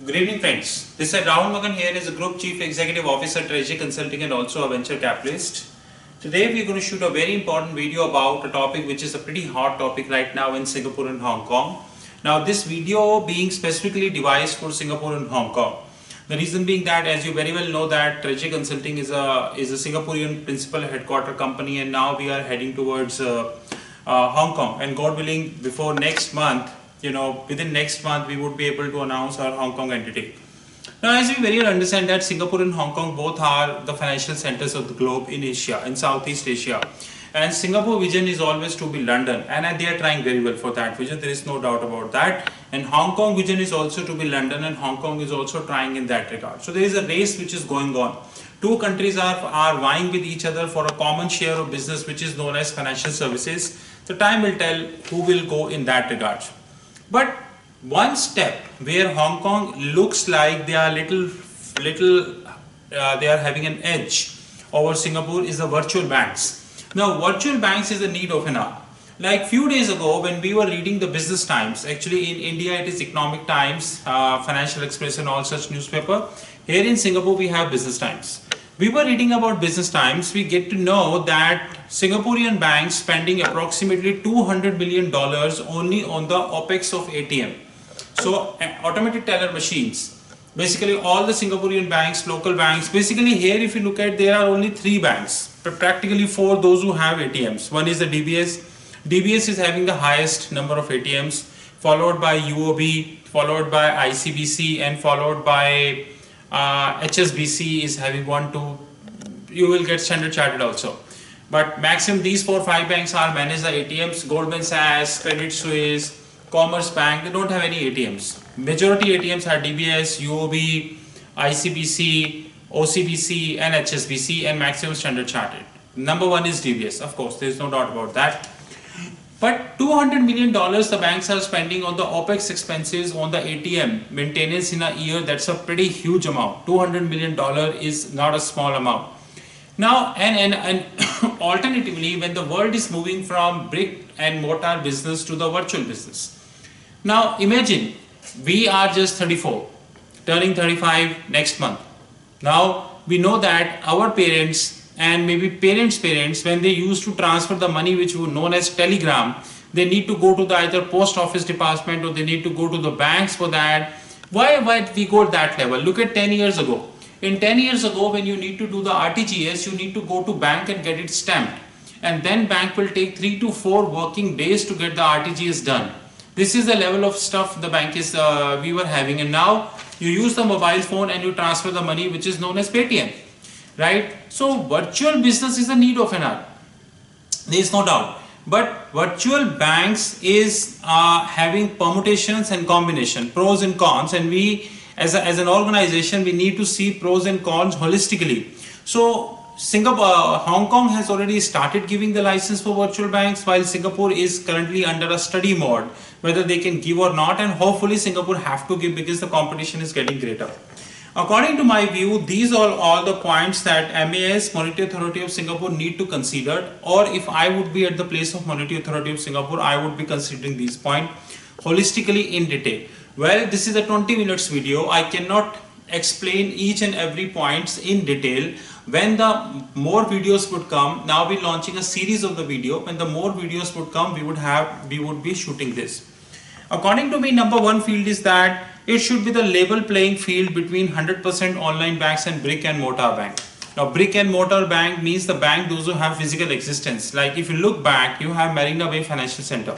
Good evening, friends. This is Rahul Magan here as a Group Chief Executive Officer, Treasury Consulting, and also a venture capitalist. Today, we're going to shoot a very important video about a topic which is a pretty hot topic right now in Singapore and Hong Kong. Now, this video being specifically devised for Singapore and Hong Kong. The reason being that, as you very well know, that Treasury Consulting is a Singaporean principal headquarter company, and now we are heading towards Hong Kong. And God willing, before next month, within next month we would be able to announce our Hong Kong entity. Now, as we very well understand that Singapore and Hong Kong both are the financial centers of the globe in Asia, in Southeast Asia. And Singapore vision is always to be London, and they are trying very well for that vision, there is no doubt about that. And Hong Kong vision is also to be London, and Hong Kong is also trying in that regard. So there is a race which is going on. Two countries are vying with each other for a common share of business which is known as financial services. So time will tell who will go in that regard. But one step where Hong Kong looks like they are they are having an edge over Singapore is the virtual banks. Now, virtual banks is the need of an hour. Like few days ago, when we were reading the Business Times, actually in India it is Economic Times, Financial Express, and all such newspaper. Here in Singapore we have Business Times. We were reading about Business Times. We get to know that Singaporean banks spending approximately $200 million only on the OPEX of ATM. So automated teller machines. Basically all the Singaporean banks, local banks, basically here if you look at, there are only three banks, but practically four those who have ATMs. One is the DBS. DBS is having the highest number of ATMs, followed by UOB, followed by ICBC, and followed by HSBC is having 1, 2. You will get Standard Chartered also. But maximum these 4-5 banks are manage the ATMs. Goldman Sachs, Credit Suisse, Commerce Bank, they don't have any ATMs. Majority ATMs are DBS, UOB, ICBC, OCBC, and HSBC, and maximum Standard Chartered. Number one is DBS, of course, there is no doubt about that. But $200 million the banks are spending on the OPEX expenses on the ATM maintenance in a year. That's a pretty huge amount. $200 million is not a small amount. Now, and alternatively, when the world is moving from brick and mortar business to the virtual business. Now, imagine we are just 34, turning 35 next month. Now, we know that our parents and maybe parents, when they used to transfer the money which was known as telegram, they need to go to the either post office department or they need to go to the banks for that. Why we go at that level? Look at 10 years ago. In 10 years ago, when you need to do the RTGS, you need to go to bank and get it stamped. And then bank will take 3 to 4 working days to get the RTGS done. This is the level of stuff the bank is we were having. And now you use the mobile phone and you transfer the money which is known as Paytm. Right? So virtual business is a need of an hour. There is no doubt. But virtual banks is having permutations and combination, pros and cons, and we as an organization we need to see pros and cons holistically. So Hong Kong has already started giving the license for virtual banks, while Singapore is currently under a study mode whether they can give or not, and hopefully Singapore have to give because the competition is getting greater. According to my view, these are all the points that MAS, Monetary Authority of Singapore, need to consider, or if I would be at the place of Monetary Authority of Singapore, I would be considering these points holistically in detail. Well, this is a 20 minutes video. I cannot explain each and every points in detail. When the more videos would come, now we're launching a series of the video. When the more videos would come, we would be shooting this. According to me, number one field is that it should be the level playing field between 100% online banks and brick and mortar bank. Now, brick and mortar bank means the bank those who have physical existence. Like if you look back, you have Marina Bay Financial Center.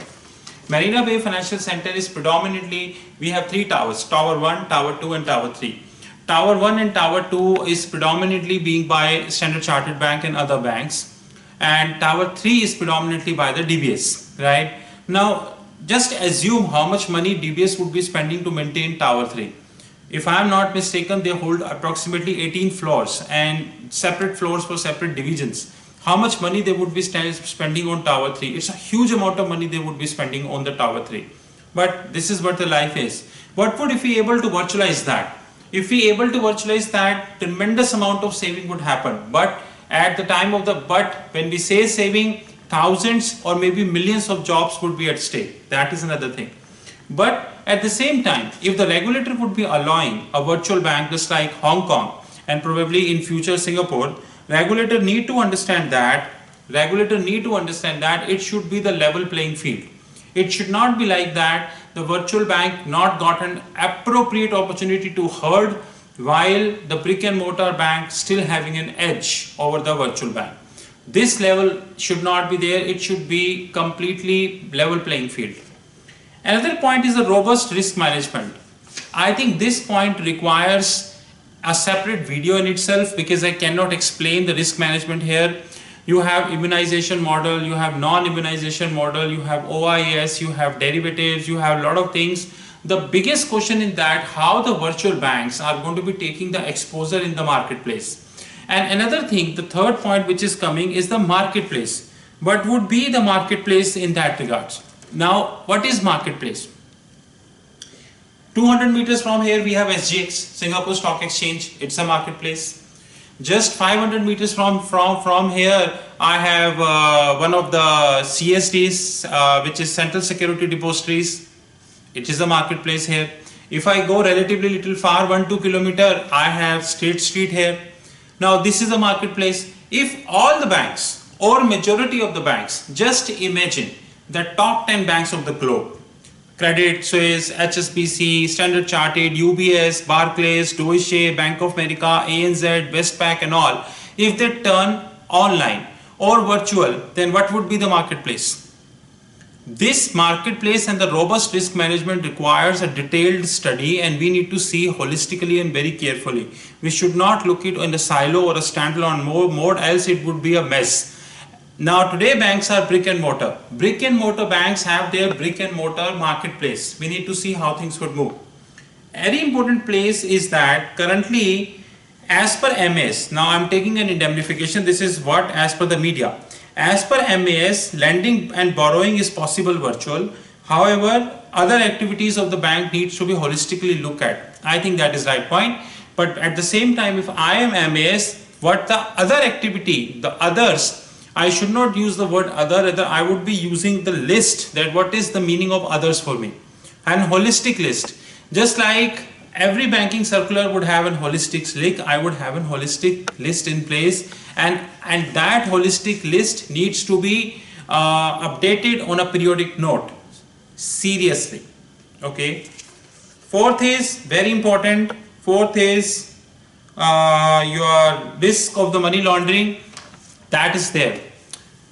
Marina Bay Financial Center is predominantly, we have 3 towers, Tower 1, Tower 2, and Tower 3. Tower 1 and Tower 2 is predominantly being by Standard Chartered Bank and other banks. And Tower 3 is predominantly by the DBS, right? Now, just assume how much money DBS would be spending to maintain Tower 3. If I am not mistaken, they hold approximately 18 floors and separate floors for separate divisions. How much money they would be spending on Tower 3? It's a huge amount of money they would be spending on the Tower 3. But this is what the life is. What would if we able to virtualize that? If we able to virtualize that, tremendous amount of saving would happen. But at the time of when we say saving, thousands or maybe millions of jobs would be at stake. That is another thing. But at the same time, if the regulator would be allowing a virtual bank just like Hong Kong and probably in future Singapore, regulator need to understand that it should be the level playing field. It should not be like that the virtual bank not got an appropriate opportunity to herd, while the brick and mortar bank still having an edge over the virtual bank. This level should not be there. It should be completely level playing field. Another point is the robust risk management. I think this point requires a separate video in itself, because I cannot explain the risk management here. You have immunization model, you have non-immunization model, you have OIS, you have derivatives, you have a lot of things. The biggest question in that, how the virtual banks are going to be taking the exposure in the marketplace. And another thing, the third point which is coming is the marketplace. What would be the marketplace in that regards? Now, what is marketplace? 200 meters from here we have SGX, Singapore Stock Exchange. It's a marketplace. Just 500 meters from here, I have one of the CSDs, which is Central Security Depositories. It is a marketplace here. If I go relatively little far, 1-2 kilometer, I have State Street here. Now this is a marketplace. If all the banks or majority of the banks, just imagine the top 10 banks of the globe, Credit Suisse, HSBC, Standard Chartered, UBS, Barclays, Deutsche, Bank of America, ANZ, Westpac and all, if they turn online or virtual, then what would be the marketplace? This marketplace and the robust risk management requires a detailed study, and we need to see holistically and very carefully. We should not look it in a silo or a standalone mode, else it would be a mess. Now today banks are brick and mortar. Brick and mortar banks have their brick and mortar marketplace. We need to see how things would move. Very important place is that currently, as per MAS, now I am taking an indemnification, this is what as per the media. As per MAS, lending and borrowing is possible virtual. However, other activities of the bank needs to be holistically looked at. I think that is right point. But at the same time, if I am MAS, what the other activity, the others, I should not use the word other, rather I would be using the list, that what is the meaning of others for me. And holistic list. Just like every banking circular would have an holistic list, I would have a holistic list in place, and that holistic list needs to be updated on a periodic note. Seriously. Okay. Fourth is very important. Fourth is your risk of the money laundering. That is there.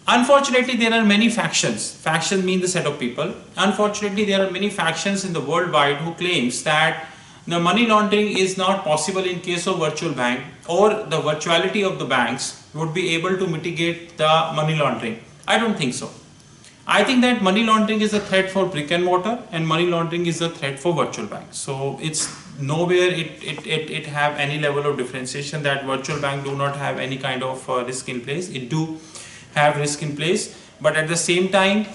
Unfortunately, there are many factions. Factions mean the set of people. Unfortunately, there are many factions in the worldwide who claims that the money laundering is not possible in case of virtual bank, or the virtuality of the banks would be able to mitigate the money laundering. I don't think so. I think that money laundering is a threat for brick and mortar, and money laundering is a threat for virtual banks. So it's nowhere it have any level of differentiation that virtual bank do not have any kind of risk in place. It do have risk in place, but at the same time,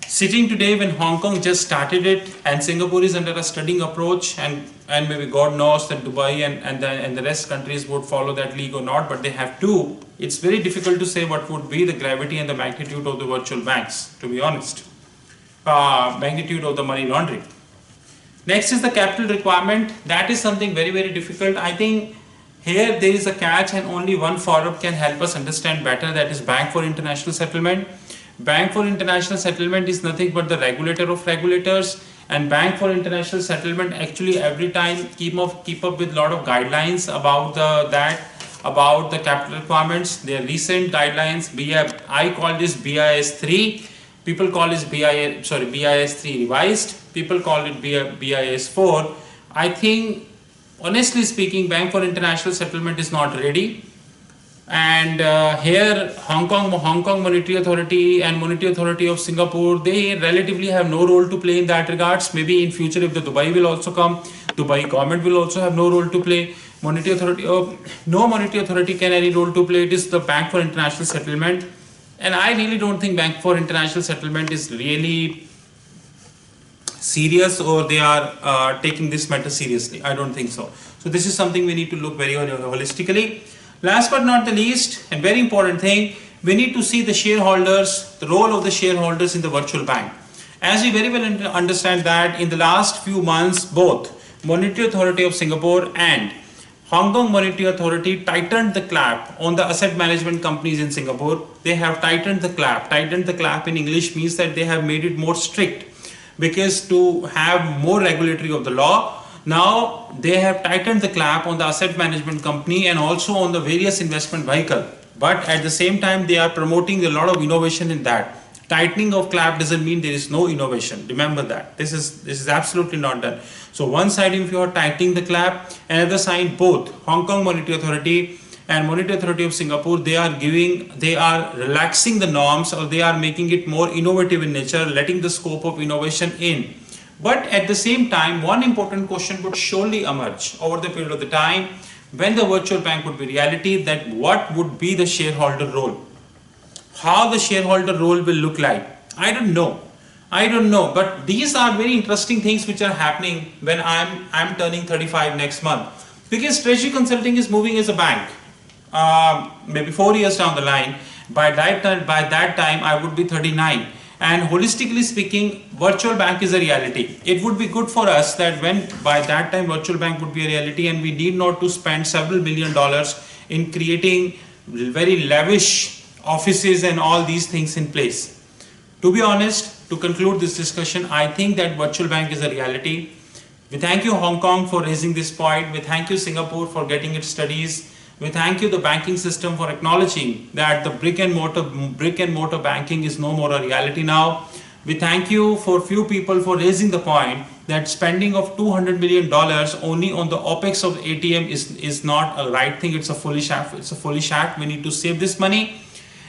sitting today when Hong Kong just started it and Singapore is under a studying approach, and maybe God knows that Dubai and the rest countries would follow that league or not, but they have to. It's very difficult to say what would be the gravity and the magnitude of the virtual banks, to be honest. Magnitude of the money laundering. Next is the capital requirement. That is something very, very difficult. I think here there is a catch, and only one forum can help us understand better, that is Bank for International Settlement. Bank for International Settlement is nothing but the regulator of regulators, and Bank for International Settlement actually every time keep up with lot of guidelines about the capital requirements. Their recent guidelines, I call this BIS 3. People call this BIS 3 revised. People call it BIS 4. I think, honestly speaking, Bank for International Settlement is not ready. And here Hong Kong Monetary Authority and Monetary Authority of Singapore, they relatively have no role to play in that regards. Maybe in future, if the Dubai will also come, Dubai government will also have no role to play. Monetary Authority, no monetary authority can any role to play. It is the Bank for International Settlement, and I really don't think Bank for International Settlement is really serious, or they are taking this matter seriously. I don't think so. So this is something we need to look very holistically. Last but not the least, and very important thing, we need to see the shareholders, the role of the shareholders in the virtual bank. As we very well understand that in the last few months, both Monetary Authority of Singapore and Hong Kong Monetary Authority tightened the clamp on the asset management companies in Singapore. They have tightened the clamp. Tightened the clamp in English means that they have made it more strict, because to have more regulatory of the law, now they have tightened the clamp on the asset management company and also on the various investment vehicle. But at the same time, they are promoting a lot of innovation in that. Tightening of clamp doesn't mean there is no innovation. Remember that. This is absolutely not done. So one side, if you are tightening the clamp, another side, both Hong Kong Monetary Authority and Monetary Authority of Singapore, they are relaxing the norms, or they are making it more innovative in nature, letting the scope of innovation in. But at the same time, one important question would surely emerge over the period of the time when the virtual bank would be reality, that what would be the shareholder role? How the shareholder role will look like? I don't know. But these are very interesting things which are happening when I'm turning 35 next month, because Treasury Consulting is moving as a bank. Maybe 4 years down the line, by that time I would be 39, and holistically speaking, virtual bank is a reality. It would be good for us that when by that time virtual bank would be a reality, and we need not to spend several $1 million in creating very lavish offices and all these things in place. To be honest, to conclude this discussion, I think that virtual bank is a reality. We thank you Hong Kong for raising this point. We thank you Singapore for getting its studies. We thank you the banking system for acknowledging that the brick and mortar banking is no more a reality now. We thank you for few people for raising the point that spending of $200 million only on the OPEX of ATM is not a right thing. It's a foolish act. We need to save this money.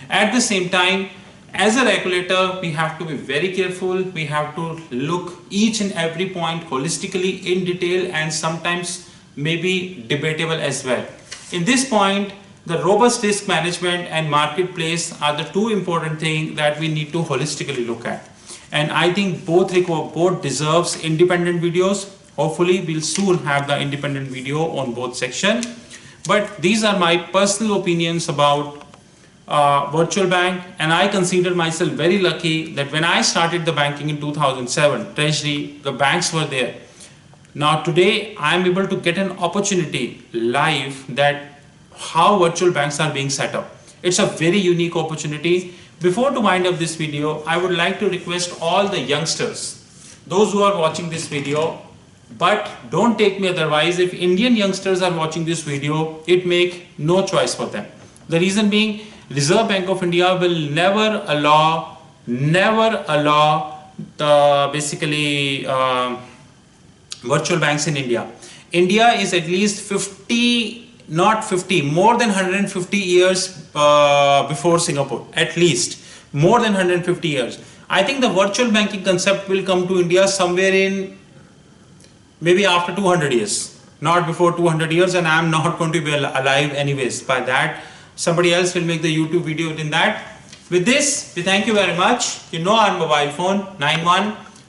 At the same time, as a regulator, we have to be very careful. We have to look each and every point holistically in detail, and sometimes maybe debatable as well. In this point, the robust risk management and marketplace are the two important things that we need to holistically look at. And I think both deserves independent videos. Hopefully, we'll soon have the independent video on both sections. But these are my personal opinions about virtual bank, and I consider myself very lucky that when I started the banking in 2007, Treasury, the banks were there. Now today I am able to get an opportunity live that how virtual banks are being set up. It's a very unique opportunity. Before to wind up this video, I would like to request all the youngsters, those who are watching this video, but don't take me otherwise, if Indian youngsters are watching this video, it make no choice for them. The reason being, Reserve Bank of India will never allow the virtual banks in India. India is at least more than 150 years before Singapore, at least more than 150 years. I think the virtual banking concept will come to India somewhere in maybe after 200 years, not before 200 years, and I am not going to be alive anyways. By that, somebody else will make the YouTube video in that. With this, we thank you very much. You know our mobile phone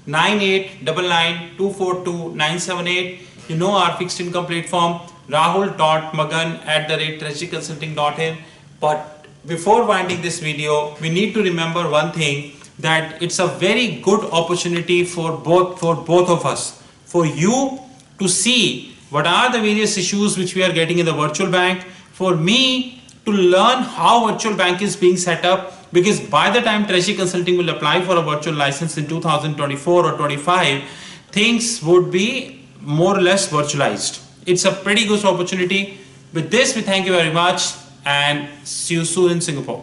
919899242978. You know our fixed income platform rahul.magan@treasuryconsulting.in. But before winding this video, we need to remember one thing, that it's a very good opportunity for both of us, for you to see what are the various issues which we are getting in the virtual bank, for me to learn how virtual bank is being set up, because by the time Treasury Consulting will apply for a virtual license in 2024 or 25, things would be more or less virtualized. It's a pretty good opportunity. With this, we thank you very much and see you soon in Singapore.